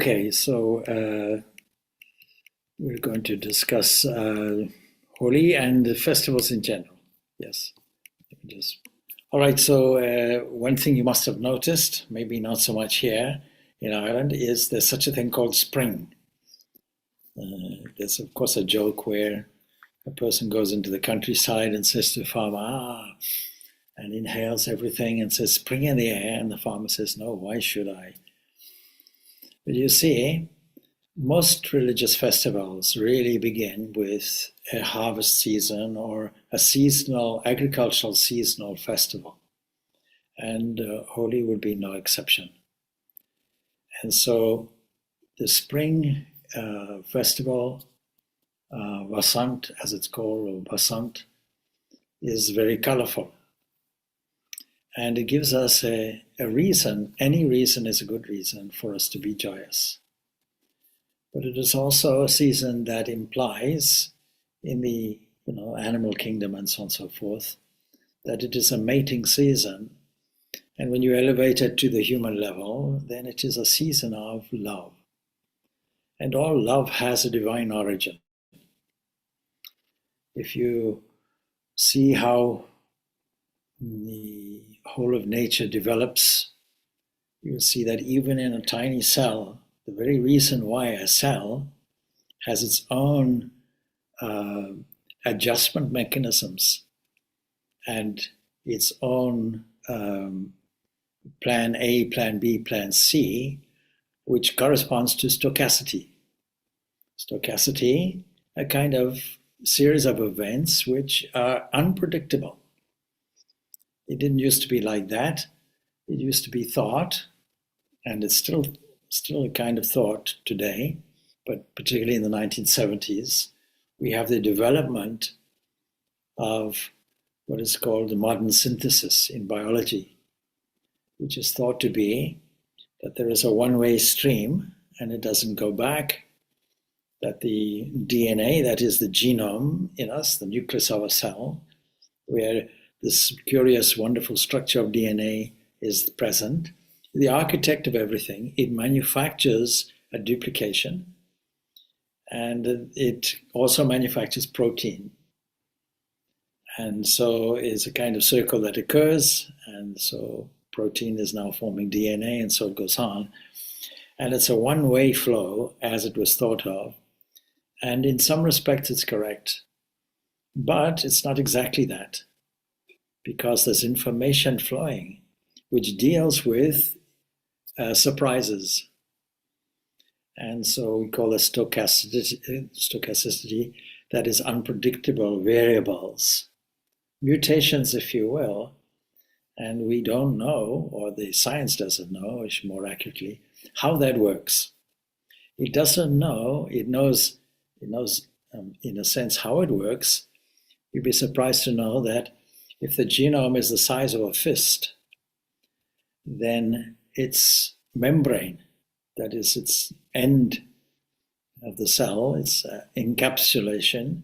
Okay, so we're going to discuss Holi and the festivals in general. Yes. All right, so one thing you must have noticed, maybe not so much here in Ireland, is there's such a thing called spring. There's, of course, a joke where a person goes into the countryside and says to the farmer, and inhales everything and says, spring in the air. And the farmer says, no, why should I? But you see, most religious festivals really begin with a harvest season or a seasonal, agricultural seasonal festival. And Holi would be no exception. And so the spring festival, Vasant, as it's called, or Vasant, is very colorful. And it gives us a reason, any reason is a good reason for us to be joyous. But it is also a season that implies in the animal kingdom and so on and so forth, that it is a mating season. And when you elevate it to the human level, then it is a season of love. And all love has a divine origin. If you see how the whole of nature develops, you'll see that even in a tiny cell, the very reason why a cell has its own adjustment mechanisms and its own plan A, plan B, plan C, which corresponds to stochasticity. Stochasticity, a kind of series of events which are unpredictable. It didn't used to be like that. It used to be thought, and it's still a kind of thought today, but particularly in the 1970s, we have the development of what is called the modern synthesis in biology, which is thought to be that there is a one-way stream and it doesn't go back, that the DNA, that is the genome in us, the nucleus of a cell, where this curious, wonderful structure of DNA is present, the architect of everything, it manufactures a duplication, and it also manufactures protein. And so it's a kind of circle that occurs, and so protein is now forming DNA, and so it goes on. And it's a one-way flow, as it was thought of. And in some respects, it's correct. But it's not exactly that, because there's information flowing, which deals with surprises. And so we call it stochasticity, that is unpredictable variables, mutations, if you will. And we don't know, or the science doesn't know, more accurately, how that works. It doesn't know, it knows in a sense how it works. You'd be surprised to know that if the genome is the size of a fist, then its membrane, that is its end of the cell, its encapsulation,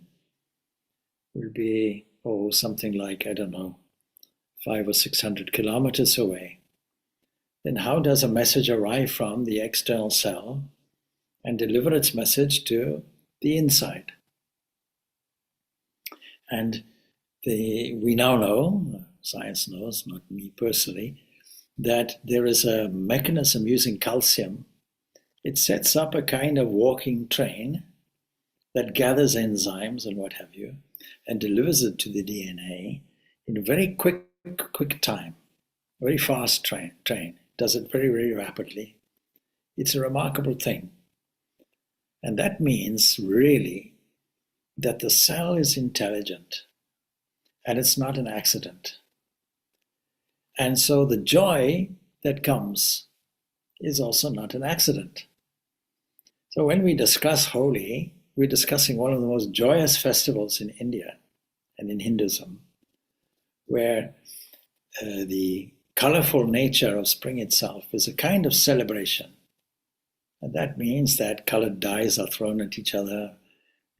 will be, something like, 500 or 600 kilometers away. Then how does a message arrive from the external cell and deliver its message to the inside? And we now know, science knows, not me personally, that there is a mechanism using calcium. It sets up a kind of walking train that gathers enzymes and what have you, and delivers it to the DNA in a very quick time, very fast train. Does it very, very rapidly. It's a remarkable thing. And that means really that the cell is intelligent and it's not an accident. And so the joy that comes is also not an accident. So when we discuss Holi, we're discussing one of the most joyous festivals in India and in Hinduism, where the colorful nature of spring itself is a kind of celebration. And that means that colored dyes are thrown at each other,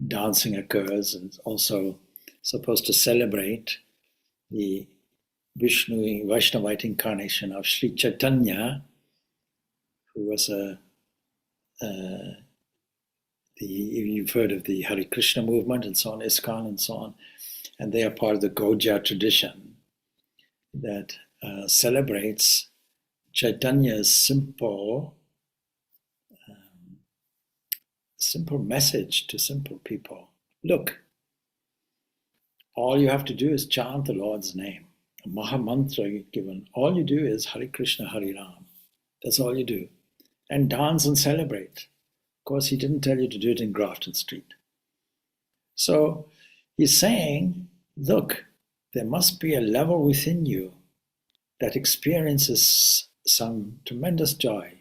dancing occurs, and also supposed to celebrate the Vaishnavite incarnation of Sri Chaitanya, who was a you've heard of the Hare Krishna movement and so on, ISKCON and so on, and they are part of the Gaudiya tradition that celebrates Chaitanya's simple message to simple people. Look, all you have to do is chant the Lord's name. A Maha Mantra given. All you do is Hare Krishna, Hare Ram. That's all you do. And dance and celebrate. Of course, he didn't tell you to do it in Grafton Street. So he's saying, look, there must be a level within you that experiences some tremendous joy.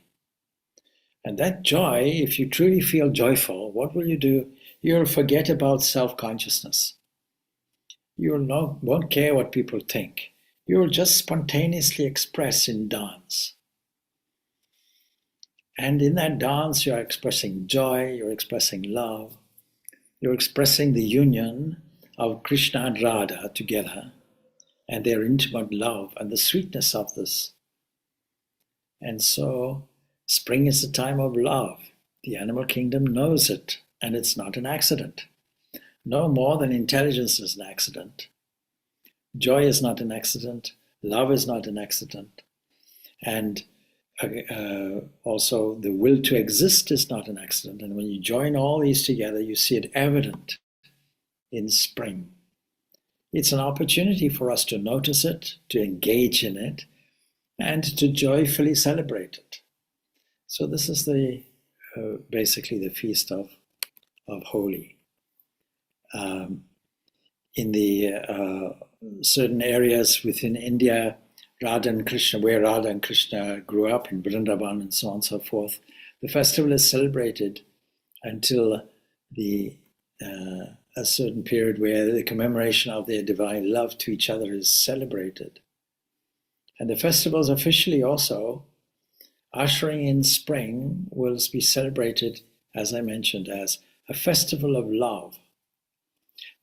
And that joy, if you truly feel joyful, what will you do? You'll forget about self-consciousness. Won't care what people think. You'll just spontaneously express in dance. And in that dance, you're expressing joy, you're expressing love, you're expressing the union of Krishna and Radha together and their intimate love and the sweetness of this. And so, spring is a time of love. The animal kingdom knows it, and it's not an accident. No more than intelligence is an accident. Joy is not an accident. Love is not an accident. And also the will to exist is not an accident. And when you join all these together, you see it evident in spring. It's an opportunity for us to notice it, to engage in it, and to joyfully celebrate it. So this is basically the feast of Holi. In the certain areas within India, Radha and Krishna, where Radha and Krishna grew up in Vrindavan and so on and so forth, the festival is celebrated until a certain period where the commemoration of their divine love to each other is celebrated. And the festivals officially also, ushering in spring, will be celebrated, as I mentioned, as a festival of love.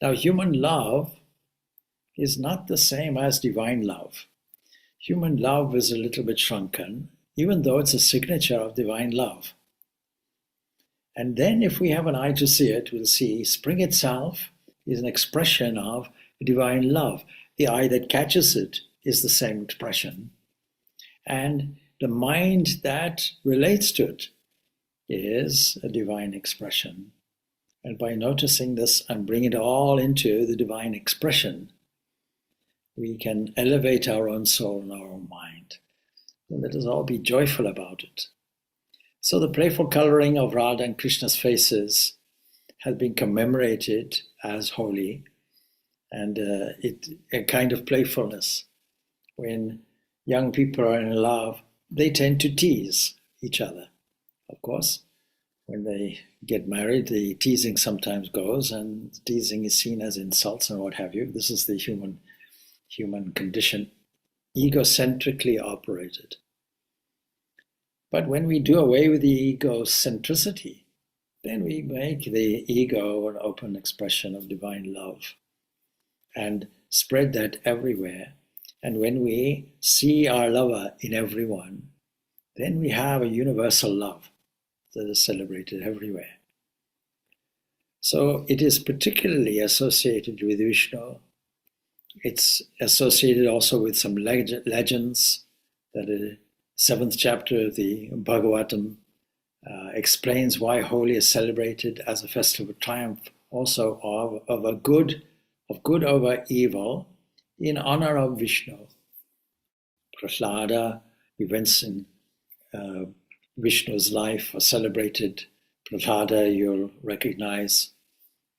Now, human love is not the same as divine love. Human love is a little bit shrunken, even though it's a signature of divine love. And then if we have an eye to see it, we'll see spring itself is an expression of divine love. The eye that catches it is the same expression. And the mind that relates to it is a divine expression. And by noticing this and bringing it all into the divine expression, we can elevate our own soul and our own mind. So let us all be joyful about it. So the playful coloring of Radha and Krishna's faces has been commemorated as Holi, and a kind of playfulness. When young people are in love, they tend to tease each other. Of course, when they get married, the teasing sometimes goes, and teasing is seen as insults and what have you. This is the human condition, egocentrically operated. But when we do away with the egocentricity, then we make the ego an open expression of divine love and spread that everywhere. And when we see our lover in everyone, then we have a universal love that is celebrated everywhere. So it is particularly associated with Vishnu. It's associated also with some legends that the 7th chapter of the Bhagavatam explains why Holi is celebrated as a festival of triumph, also of good over evil, in honor of Vishnu. Prahlada, events in Vishnu's life are celebrated. Prahlada, you'll recognize,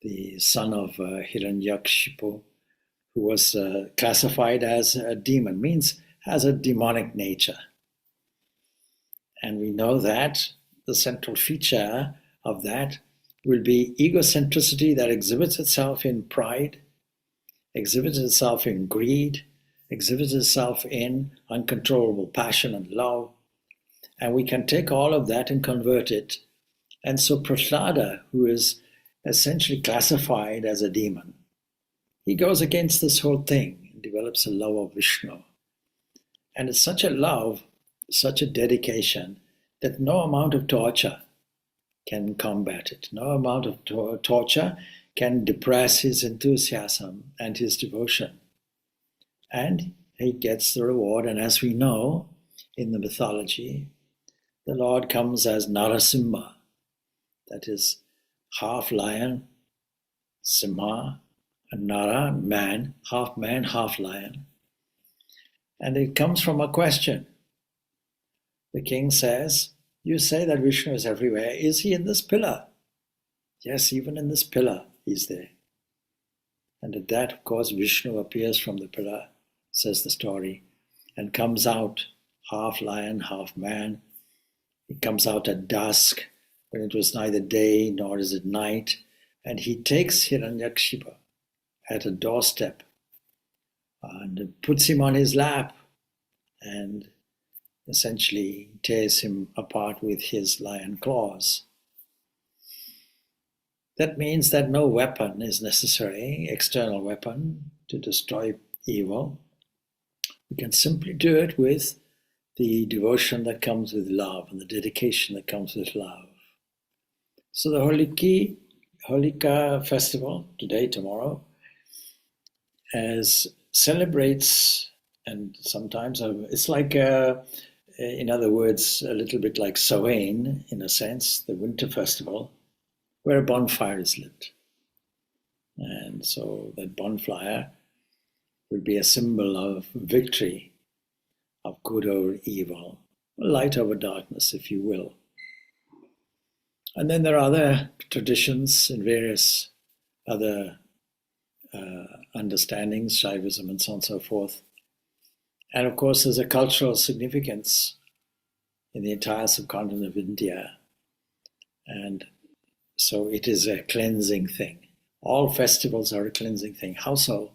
the son of Hiranyakshipu, who was classified as a demon, means has a demonic nature. And we know that the central feature of that will be egocentricity that exhibits itself in pride, exhibits itself in greed, exhibits itself in uncontrollable passion and love. And we can take all of that and convert it. And so Prahlada, who is essentially classified as a demon, he goes against this whole thing and develops a love of Vishnu. And it's such a love, such a dedication, that no amount of torture can combat it. No amount of torture can depress his enthusiasm and his devotion. And he gets the reward. And as we know in the mythology, the Lord comes as Narasimha, that is half lion, Simha, and Nara, man, half lion. And it comes from a question. The king says, you say that Vishnu is everywhere. Is he in this pillar? Yes, even in this pillar he's there. And at that, of course, Vishnu appears from the pillar, says the story, and comes out half lion, half man. He comes out at dusk, when it was neither day nor is it night, and he takes Hiranyakashipu at a doorstep and puts him on his lap and essentially tears him apart with his lion claws. That means that no weapon is necessary, external weapon, to destroy evil. We can simply do it with the devotion that comes with love and the dedication that comes with love. So the Holika festival, today, tomorrow, celebrates, and sometimes it's like, in other words, a little bit like Samhain, in a sense, the winter festival, where a bonfire is lit. And so that bonfire would be a symbol of victory, of good over evil, light over darkness, if you will. And then there are other traditions in various other understandings, Shaivism and so on and so forth. And of course, there's a cultural significance in the entire subcontinent of India. And so it is a cleansing thing. All festivals are a cleansing thing. How so?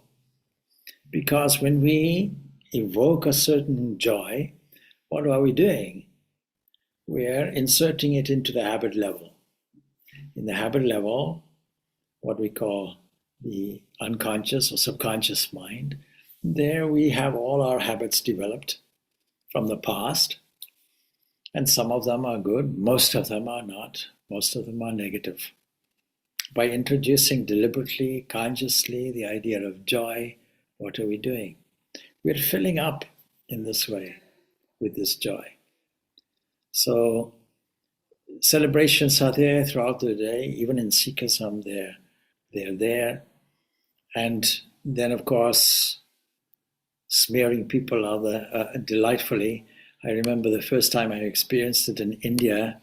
Because when we evoke a certain joy, what are we doing? We are inserting it into the habit level. In the habit level, what we call the unconscious or subconscious mind, there we have all our habits developed from the past. And some of them are good, most of them are not, most of them are negative. By introducing deliberately, consciously the idea of joy, what are we doing? We're filling up in this way with this joy. So celebrations are there throughout the day, even in Sikhism they're there. And then of course, smearing people delightfully. I remember the first time I experienced it in India,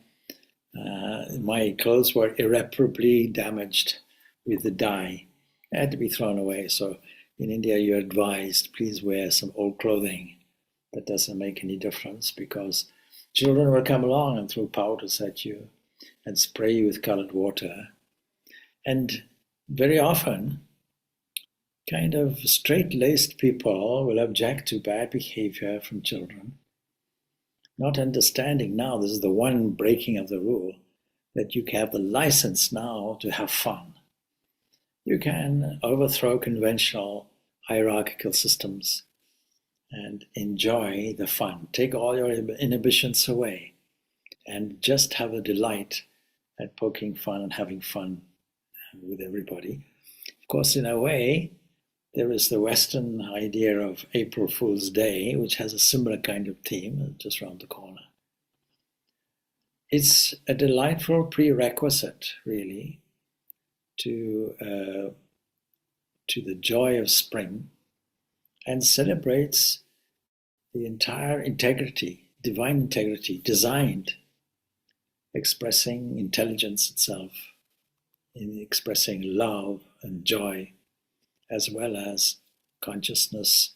my clothes were irreparably damaged with the dye. It had to be thrown away. So in India, you're advised, please wear some old clothing. That doesn't make any difference because children will come along and throw powders at you and spray you with colored water. And very often, kind of straight-laced people will object to bad behavior from children, not understanding now, this is the one breaking of the rule, that you have the license now to have fun. You can overthrow conventional hierarchical systems and enjoy the fun. Take all your inhibitions away and just have a delight at poking fun and having fun with everybody. Of course, in a way, there is the Western idea of April Fool's Day, which has a similar kind of theme just around the corner. It's a delightful prerequisite, really, to the joy of spring and celebrates the entire integrity, divine integrity, designed, expressing intelligence itself, in expressing love and joy, as well as consciousness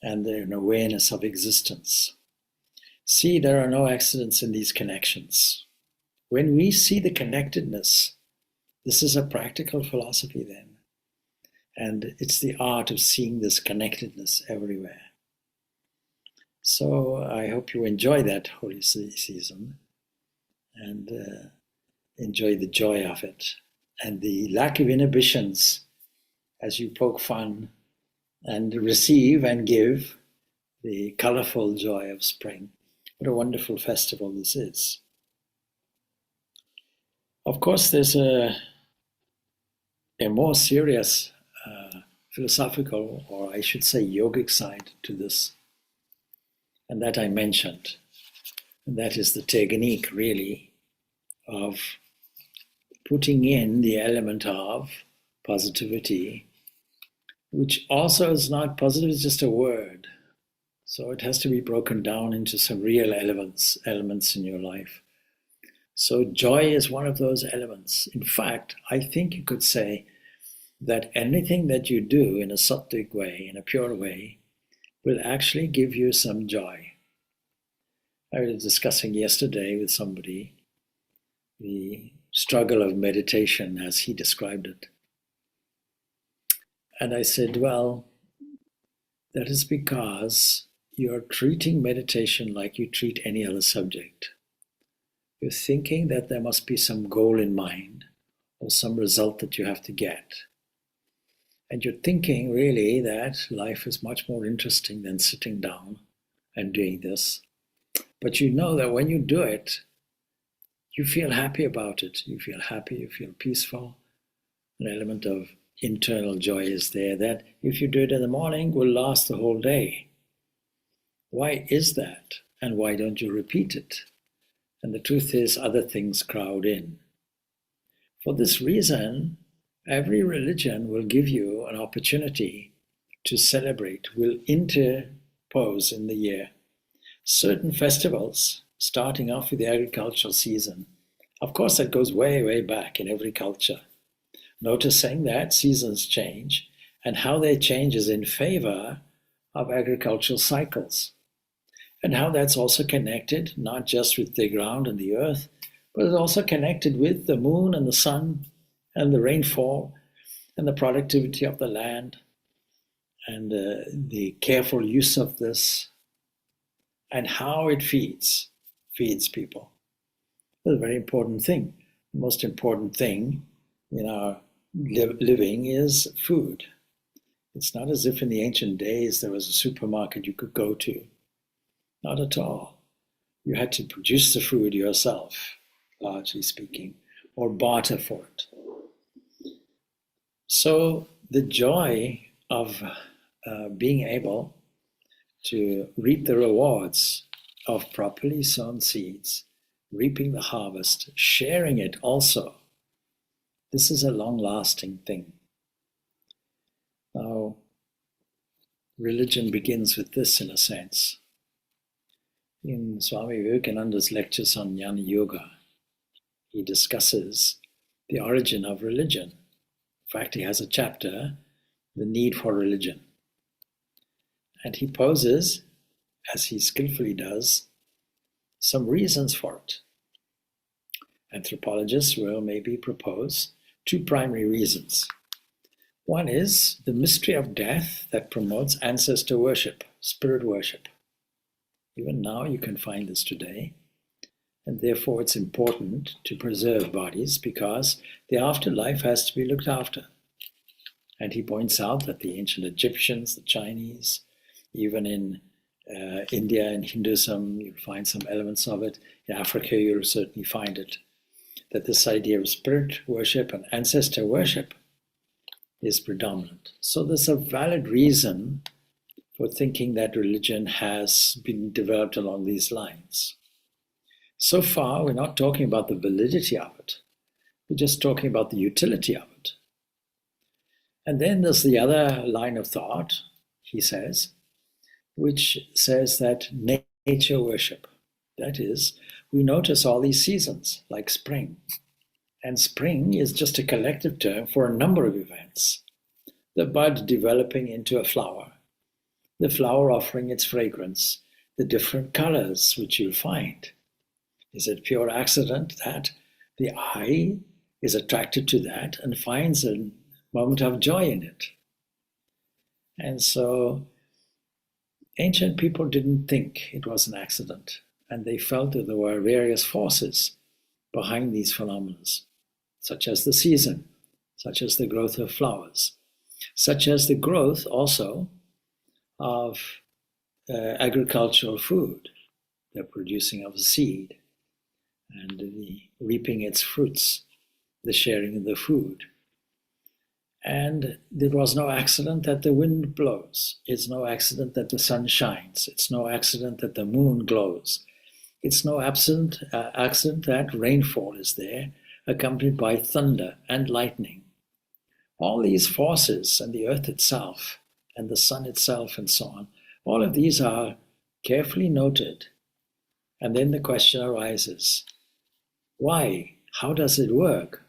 and an awareness of existence. See, there are no accidents in these connections. When we see the connectedness, this is a practical philosophy then. And it's the art of seeing this connectedness everywhere. So I hope you enjoy that holy season and enjoy the joy of it and the lack of inhibitions as you poke fun and receive and give the colorful joy of spring. What a wonderful festival this is. Of course, there's a more serious philosophical, or I should say yogic side to this, and that I mentioned. And that is the technique, really, of putting in the element of positivity, which also is not positive, it's just a word. So it has to be broken down into some real elements in your life. So joy is one of those elements. In fact, I think you could say that anything that you do in a sattvic way, in a pure way, will actually give you some joy. I was discussing yesterday with somebody the struggle of meditation as he described it. And I said, well, that is because you're treating meditation like you treat any other subject. You're thinking that there must be some goal in mind or some result that you have to get. And you're thinking really that life is much more interesting than sitting down and doing this. But you know that when you do it, you feel happy about it. You feel happy, you feel peaceful. An element of internal joy is there that if you do it in the morning will last the whole day. Why is that? And why don't you repeat it? And the truth is, other things crowd in. For this reason, every religion will give you an opportunity to celebrate, will interpose in the year certain festivals, starting off with the agricultural season. Of course, that goes way, way back in every culture. Noticing that seasons change, and how they change is in favor of agricultural cycles. And how that's also connected, not just with the ground and the earth, but it's also connected with the moon and the sun and the rainfall and the productivity of the land and the careful use of this and how it feeds people. It's a very important thing. The most important thing in our living is food. It's not as if in the ancient days there was a supermarket you could go to. Not at all. You had to produce the food yourself, largely speaking, or barter for it. So the joy of being able to reap the rewards of properly sown seeds, reaping the harvest, sharing it also, this is a long-lasting thing. Now, religion begins with this in a sense. In Swami Vivekananda's lectures on Jnana Yoga, he discusses the origin of religion. In fact, he has a chapter, The Need for Religion. And he poses, as he skillfully does, some reasons for it. Anthropologists will maybe propose two primary reasons. One is the mystery of death that promotes ancestor worship, spirit worship. Even now you can find this today. And therefore it's important to preserve bodies because the afterlife has to be looked after. And he points out that the ancient Egyptians, the Chinese, even in India and Hinduism, you'll find some elements of it. In Africa, you'll certainly find it. That this idea of spirit worship and ancestor worship is predominant. So there's a valid reason for thinking that religion has been developed along these lines. So far, we're not talking about the validity of it. We're just talking about the utility of it. And then there's the other line of thought, he says, which says that nature worship. That is, we notice all these seasons, like spring. And spring is just a collective term for a number of events. The bud developing into a flower, the flower offering its fragrance, the different colors which you'll find. Is it pure accident that the eye is attracted to that and finds a moment of joy in it? And so ancient people didn't think it was an accident, and they felt that there were various forces behind these phenomena, such as the season, such as the growth of flowers, such as the growth also of agricultural food, the producing of a seed and the reaping its fruits. the sharing of the food. And there was no accident that the wind blows. It's no accident that the sun shines. It's no accident that the moon glows. It's no accident that rainfall is there, accompanied by thunder and lightning. All these forces, and the earth itself, and the sun itself, and so on, all of these are carefully noted. And then the question arises, why? How does it work?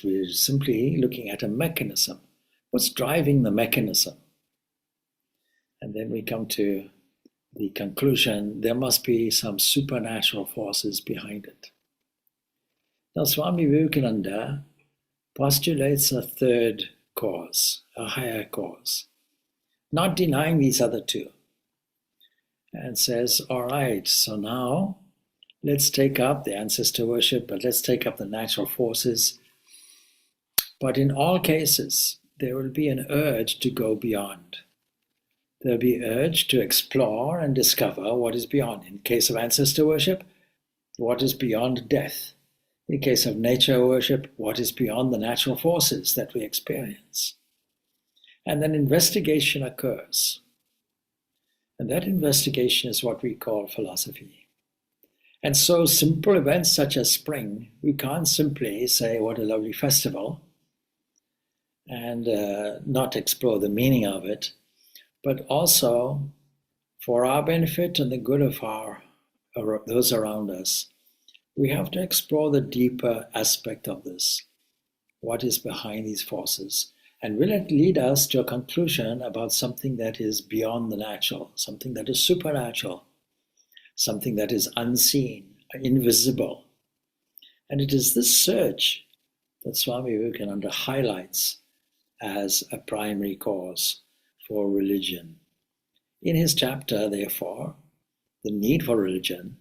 We're simply looking at a mechanism. What's driving the mechanism? And then we come to the conclusion, there must be some supernatural forces behind it. Now, Swami Vivekananda postulates a third cause, a higher cause, not denying these other two, and says, all right, so now let's take up the ancestor worship, but let's take up the natural forces. But in all cases, there will be an urge to go beyond. There will be urge to explore and discover what is beyond. In case of ancestor worship, what is beyond death? In case of nature worship, what is beyond the natural forces that we experience? And then investigation occurs. And that investigation is what we call philosophy. And so simple events such as spring, we can't simply say, what a lovely festival, and not explore the meaning of it, but also for our benefit and the good of those around us, we have to explore the deeper aspect of this. What is behind these forces? And will it lead us to a conclusion about something that is beyond the natural, something that is supernatural, something that is unseen, invisible? And it is this search that Swami Vivekananda highlights as a primary cause for religion. In his chapter, therefore, The Need for Religion,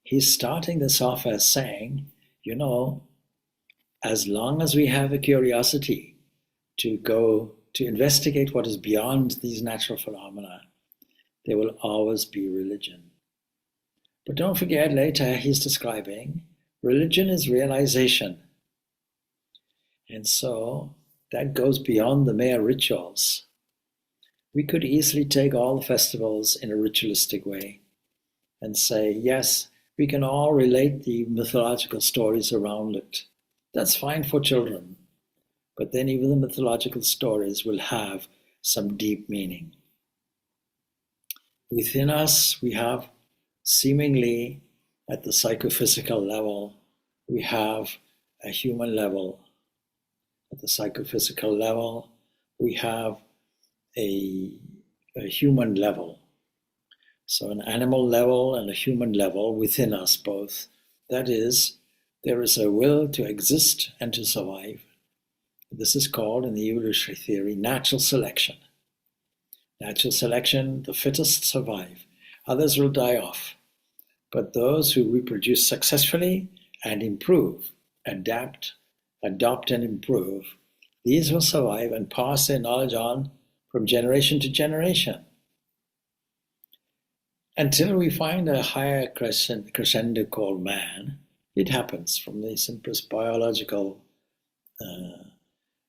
he's starting this off as saying, as long as we have a curiosity to go to investigate what is beyond these natural phenomena, there will always be religion. But don't forget, later he's describing religion is realization. And so that goes beyond the mere rituals. We could easily take all the festivals in a ritualistic way and say, yes, we can all relate the mythological stories around it. That's fine for children. But then even the mythological stories will have some deep meaning. Within us, we have seemingly at the psychophysical level, we have a human level. At the psychophysical level, we have a human level. So an animal level and a human level within us both. That is, there is a will to exist and to survive. This is called, in the evolutionary theory, natural selection. Natural selection, the fittest survive. Others will die off. But those who reproduce successfully and improve, adapt, adopt and improve, these will survive and pass their knowledge on from generation to generation. Until we find a higher crescendo called man, it happens from the simplest biological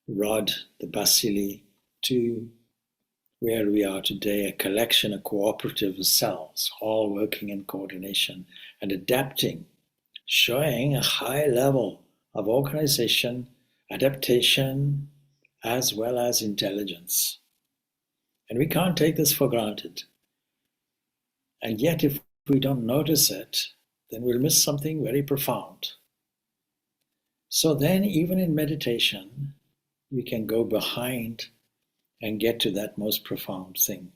rod, the bacilli, to where we are today, a collection, a cooperative of cells, all working in coordination and adapting, showing a high level of organization, adaptation, as well as intelligence. And we can't take this for granted. And yet, if we don't notice it, then we'll miss something very profound. So then, even in meditation, we can go behind and get to that most profound thing.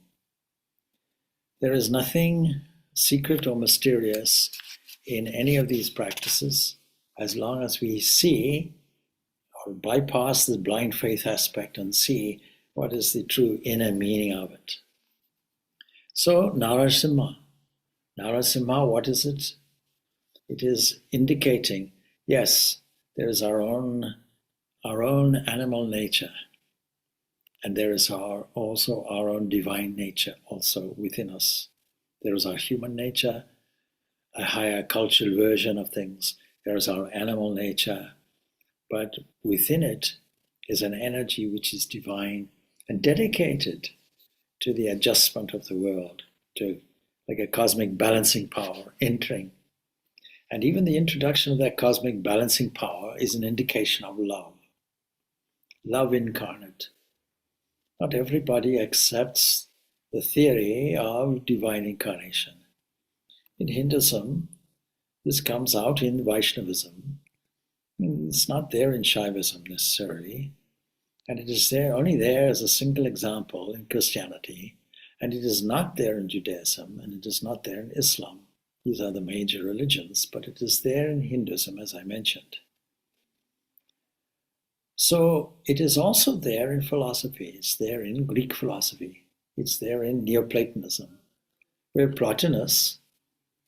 There is nothing secret or mysterious in any of these practices as long as we see or bypass the blind faith aspect and see what is the true inner meaning of it. So, Narasimha. Narasimha, what is it? It is indicating, yes, there is our own animal nature. And there is also our own divine nature also within us. There is our human nature, a higher cultural version of things. There is our animal nature, but within it is an energy which is divine and dedicated to the adjustment of the world, to like a cosmic balancing power entering. And even the introduction of that cosmic balancing power is an indication of love incarnate. Not everybody accepts the theory of divine incarnation. In Hinduism, this comes out in Vaishnavism. It's not there in Shaivism necessarily, and it is there only there as a single example in Christianity, and it is not there in Judaism, and it is not there in Islam. These are the major religions, but it is there in Hinduism, as I mentioned. So it is also there in philosophy. It's there in Greek philosophy. It's there in Neoplatonism, where Plotinus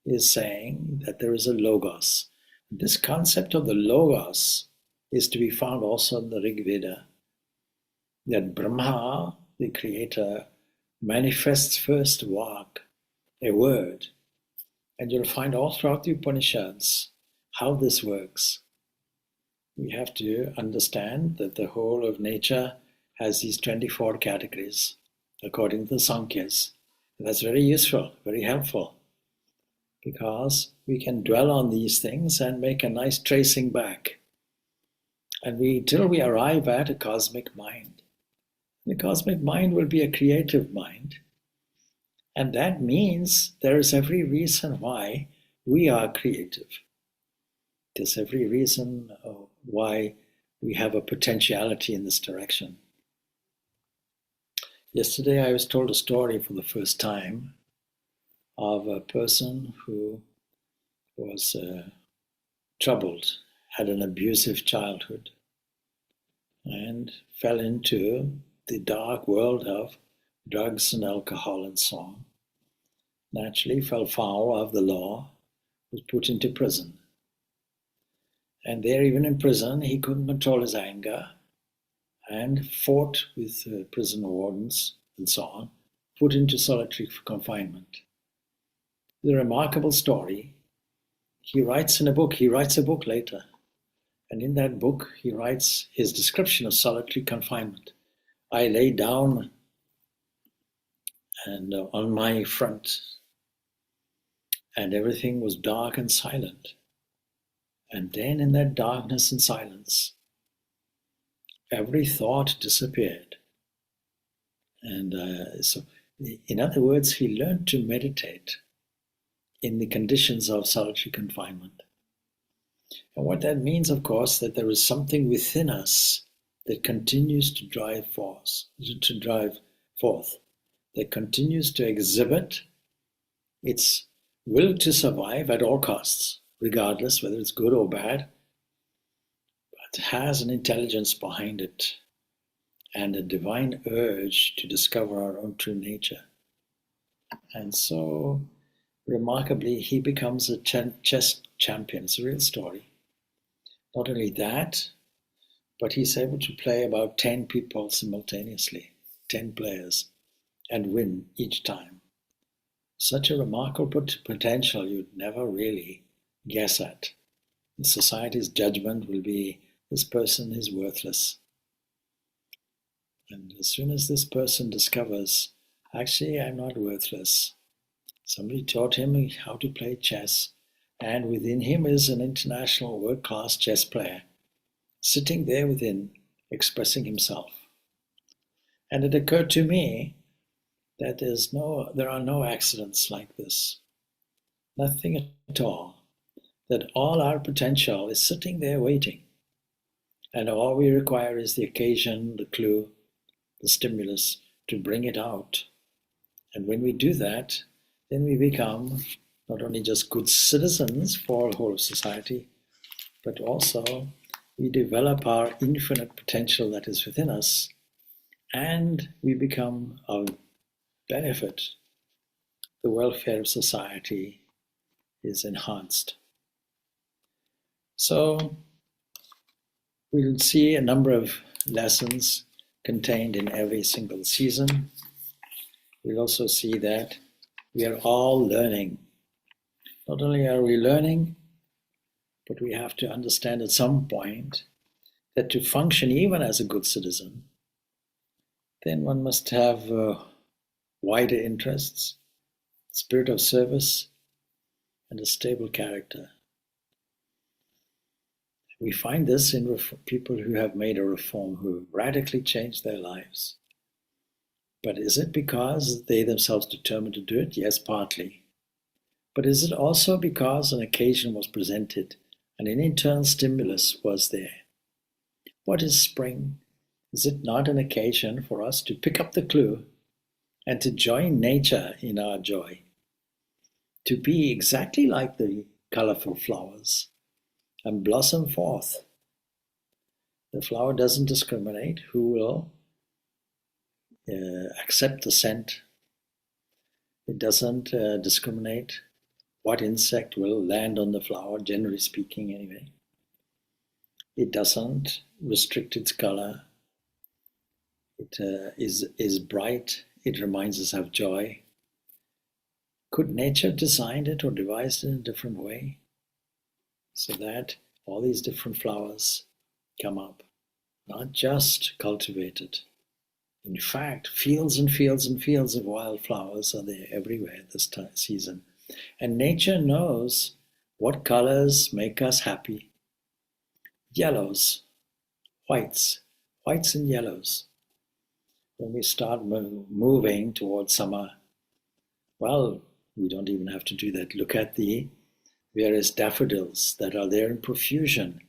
is saying that there is a logos. This concept of the logos is to be found also in the Rig Veda, that Brahma, the creator, manifests first vak, a word. And you'll find all throughout the Upanishads how this works. We have to understand that the whole of nature has these 24 categories according to the Sankhya's. And that's very useful, very helpful, because we can dwell on these things and make a nice tracing back. And till we arrive at a cosmic mind. The cosmic mind will be a creative mind. And that means there is every reason why we are creative. There's every reason why we have a potentiality in this direction. Yesterday I was told a story for the first time of a person who was troubled, had an abusive childhood, and fell into the dark world of drugs and alcohol and so on. Naturally fell foul of the law, was put into prison. And there, even in prison, he couldn't control his anger and fought with prison wardens and so on, put into solitary confinement. The remarkable story, he writes a book later, and in that book he writes his description of solitary confinement. I lay down and on my front, and everything was dark and silent. And then in that darkness and silence, every thought disappeared. And so, in other words, he learned to meditate in the conditions of solitary confinement. And what that means, of course, that there is something within us that continues to drive forth, that continues to exhibit its will to survive at all costs, regardless whether it's good or bad, but has an intelligence behind it and a divine urge to discover our own true nature. And so, remarkably, he becomes a chess champion. It's a real story. Not only that, but he's able to play about 10 people simultaneously, 10 players, and win each time. Such a remarkable potential you'd never really guess at. Society's judgment will be, this person is worthless. And as soon as this person discovers, actually I'm not worthless. Somebody taught him how to play chess, and within him is an international world-class chess player, sitting there within, expressing himself. And it occurred to me that there are no accidents like this. Nothing at all. That all our potential is sitting there waiting. And all we require is the occasion, the clue, the stimulus to bring it out. And when we do that, then we become not only just good citizens for the whole of society, but also we develop our infinite potential that is within us, and we become of benefit. The welfare of society is enhanced. So we'll see a number of lessons contained in every single season. We'll also see that we are all learning. Not only are we learning, but we have to understand at some point that to function even as a good citizen, then one must have wider interests, spirit of service, and a stable character. We find this in people who have made a reform, who have radically changed their lives. But is it because they themselves determined to do it? Yes, partly. But is it also because an occasion was presented and an internal stimulus was there? What is spring? Is it not an occasion for us to pick up the clue and to join nature in our joy? To be exactly like the colorful flowers and blossom forth. The flower doesn't discriminate who will accept the scent. It doesn't discriminate what insect will land on the flower, generally speaking anyway. It doesn't restrict its color. It is bright. It reminds us of joy. Could nature have designed it or devised it in a different way so that all these different flowers come up, not just cultivated? In fact, fields and fields and fields of wildflowers are there everywhere this season. And nature knows what colors make us happy. Yellows, whites and yellows. When we start moving towards summer, well, we don't even have to do that. Look at the various daffodils that are there in profusion,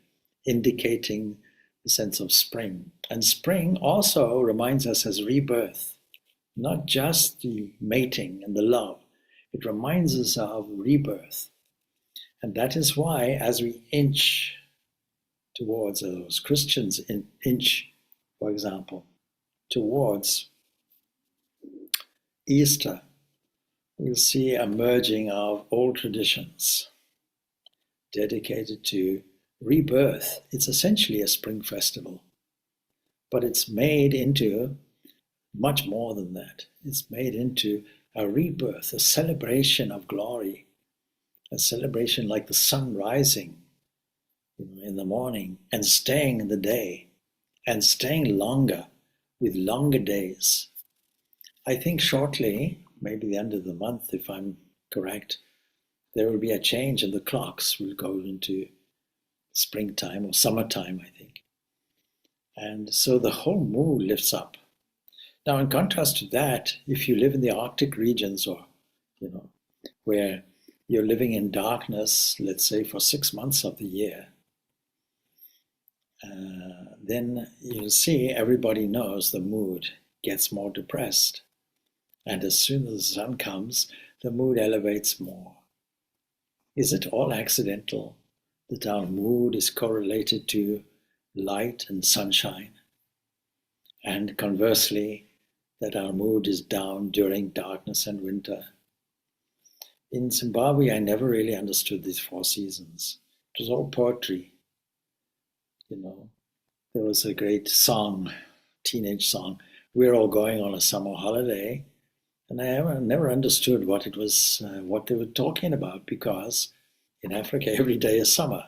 indicating the sense of spring. And spring also reminds us as rebirth, not just the mating and the love. It reminds us of rebirth. And that is why, as we inch towards, those Christians inch, for example, towards Easter, we'll see a merging of old traditions dedicated to rebirth. It's essentially a spring festival, but it's made into much more than that. It's made into a rebirth, a celebration of glory, a celebration like the sun rising in the morning and staying in the day and staying longer with longer days. I think shortly, maybe the end of the month, if I'm correct, there will be a change in the clocks. We'll go into springtime or summertime, I think. And so the whole mood lifts up. Now, in contrast to that, if you live in the Arctic regions or, where you're living in darkness, let's say for 6 months of the year, then you'll see everybody knows the mood gets more depressed. And as soon as the sun comes, the mood elevates more. Is it all accidental that our mood is correlated to light and sunshine? And conversely, that our mood is down during darkness and winter? In Zimbabwe, I never really understood these 4 seasons. It was all poetry. There was a great song, teenage song. We're all going on a summer holiday. And I never understood what it was, what they were talking about, because in Africa every day is summer.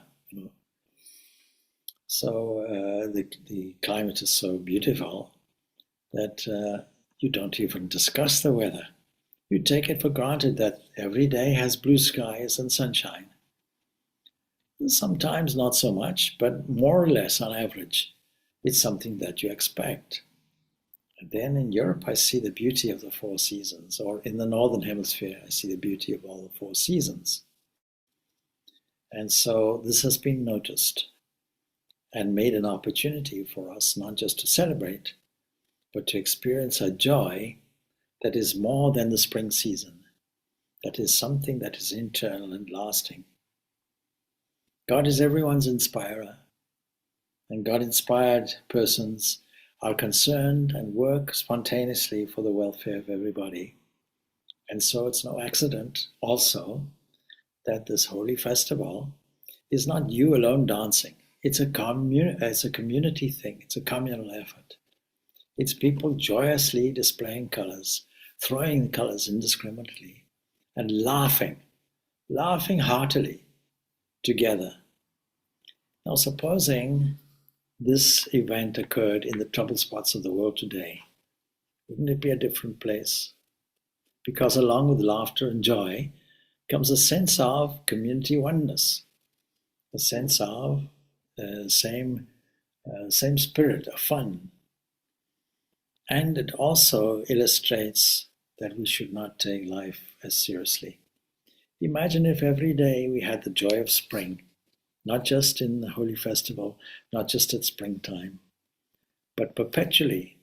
So the climate is so beautiful that you don't even discuss the weather. You take it for granted that every day has blue skies and sunshine. Sometimes not so much, but more or less on average, it's something that you expect. And then in Europe, I see the beauty of the 4 seasons, or in the Northern Hemisphere, I see the beauty of all the 4 seasons. And so this has been noticed and made an opportunity for us not just to celebrate, but to experience a joy that is more than the spring season, that is something that is internal and lasting. God is everyone's inspirer, and God-inspired persons are concerned and work spontaneously for the welfare of everybody. And so it's no accident also that this holy festival is not you alone dancing. It's a community thing. It's a communal effort. It's people joyously displaying colors, throwing the colors indiscriminately, and laughing heartily together. Now, supposing this event occurred in the troubled spots of the world today, wouldn't it be a different place? Because along with laughter and joy comes a sense of community oneness, a sense of same spirit of fun. And it also illustrates that we should not take life as seriously. Imagine if every day we had the joy of spring, not just in the Holi festival, not just at springtime, but perpetually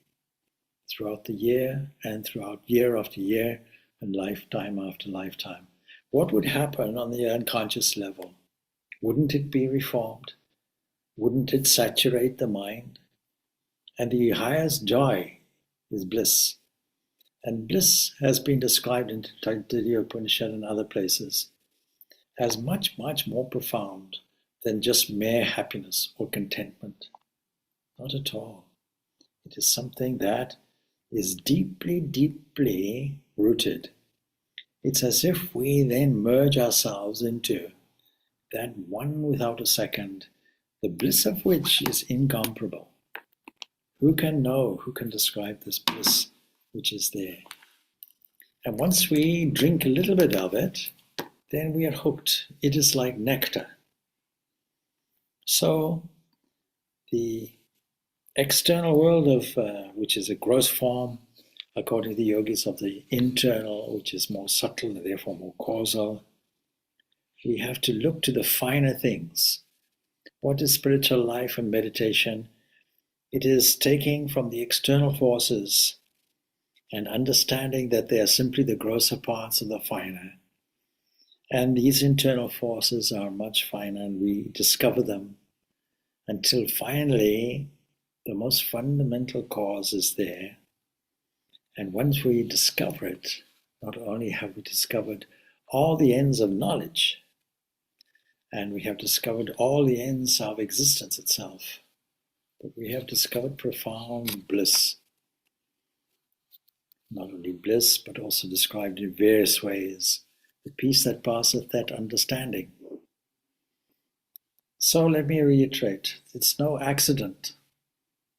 throughout the year and throughout year after year and lifetime after lifetime. What would happen on the unconscious level? Wouldn't it be reformed? Wouldn't it saturate the mind? And the highest joy is bliss. And bliss has been described in Taittiriya Upanishad and other places as much, much more profound than just mere happiness or contentment. Not at all. It is something that is deeply, deeply rooted. It's as if we then merge ourselves into that one without a second, the bliss of which is incomparable. Who can know, who can describe this bliss which is there? And once we drink a little bit of it, then we are hooked. It is like nectar. So the external world of which is a gross form, according to the yogis, of the internal, which is more subtle and therefore more causal, we have to look to the finer things. What is spiritual life and meditation? It is taking from the external forces and understanding that they are simply the grosser parts of the finer. And these internal forces are much finer, and we discover them until finally the most fundamental cause is there. And once we discover it, not only have we discovered all the ends of knowledge, and we have discovered all the ends of existence itself, but we have discovered profound bliss. Not only bliss, but also described in various ways, the peace that passeth that understanding. So let me reiterate, it's no accident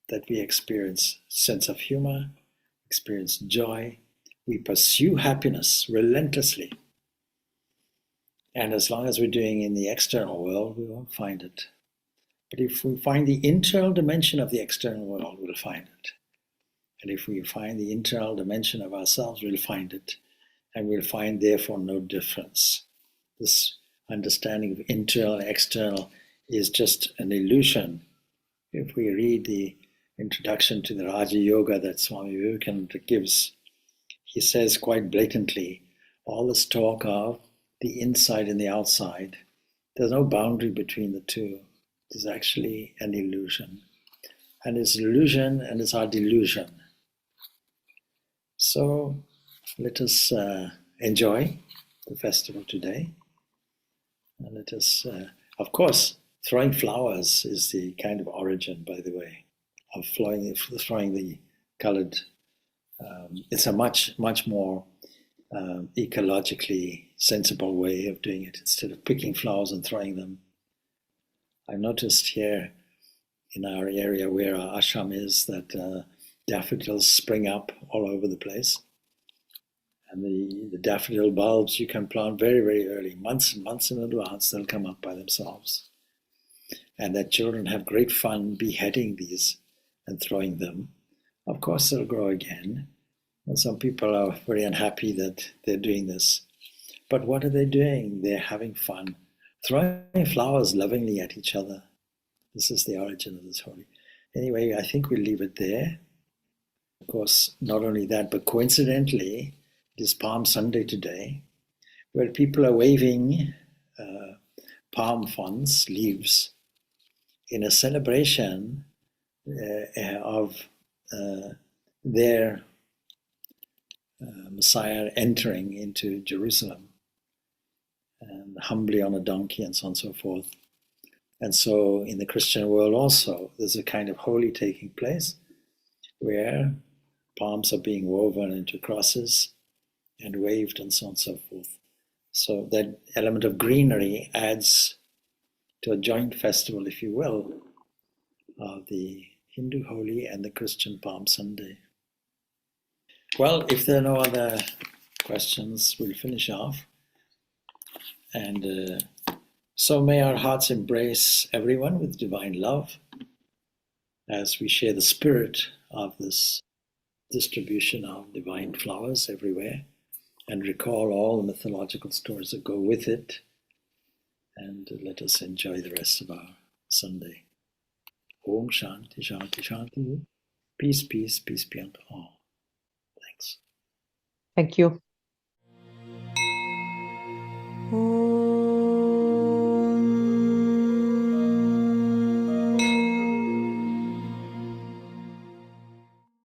that we experience sense of humor, experience joy. We pursue happiness relentlessly. And as long as we're doing in the external world, we won't find it. But if we find the internal dimension of the external world, we'll find it. And if we find the internal dimension of ourselves, we'll find it. And we'll find, therefore, no difference. This understanding of internal and external is just an illusion. If we read the introduction to the Raja Yoga that Swami Vivekananda gives, he says quite blatantly, all this talk of the inside and the outside, there's no boundary between the two. It is actually an illusion. And it's an illusion and it's our delusion. So let us enjoy the festival today. And let us, of course, throwing flowers is the kind of origin, by the way, of throwing the colored. It's a much, much more ecologically sensible way of doing it instead of picking flowers and throwing them. I've noticed here in our area where our ashram is that daffodils spring up all over the place. And the daffodil bulbs you can plant very, very early, months and months in advance, they'll come up by themselves. And that children have great fun beheading these and throwing them. Of course, they'll grow again. And some people are very unhappy that they're doing this. But what are they doing? They're having fun, throwing flowers lovingly at each other. This is the origin of this Holi. Anyway, I think we'll leave it there. Of course, not only that, but coincidentally, it is Palm Sunday today, where people are waving palm fronds, leaves, in a celebration of their Messiah entering into Jerusalem, and humbly on a donkey and so on and so forth. And so in the Christian world also, there's a kind of Holi taking place where palms are being woven into crosses and waved and so on and so forth. So that element of greenery adds to a joint festival, if you will, of the Hindu Holi and the Christian Palm Sunday. Well, if there are no other questions, we'll finish off. And so may our hearts embrace everyone with divine love as we share the spirit of this distribution of divine flowers everywhere and recall all the mythological stories that go with it. And let us enjoy the rest of our Sunday. Om Shanti, Shanti, Shanti. Peace, peace, peace be unto all. Thanks. Thank you.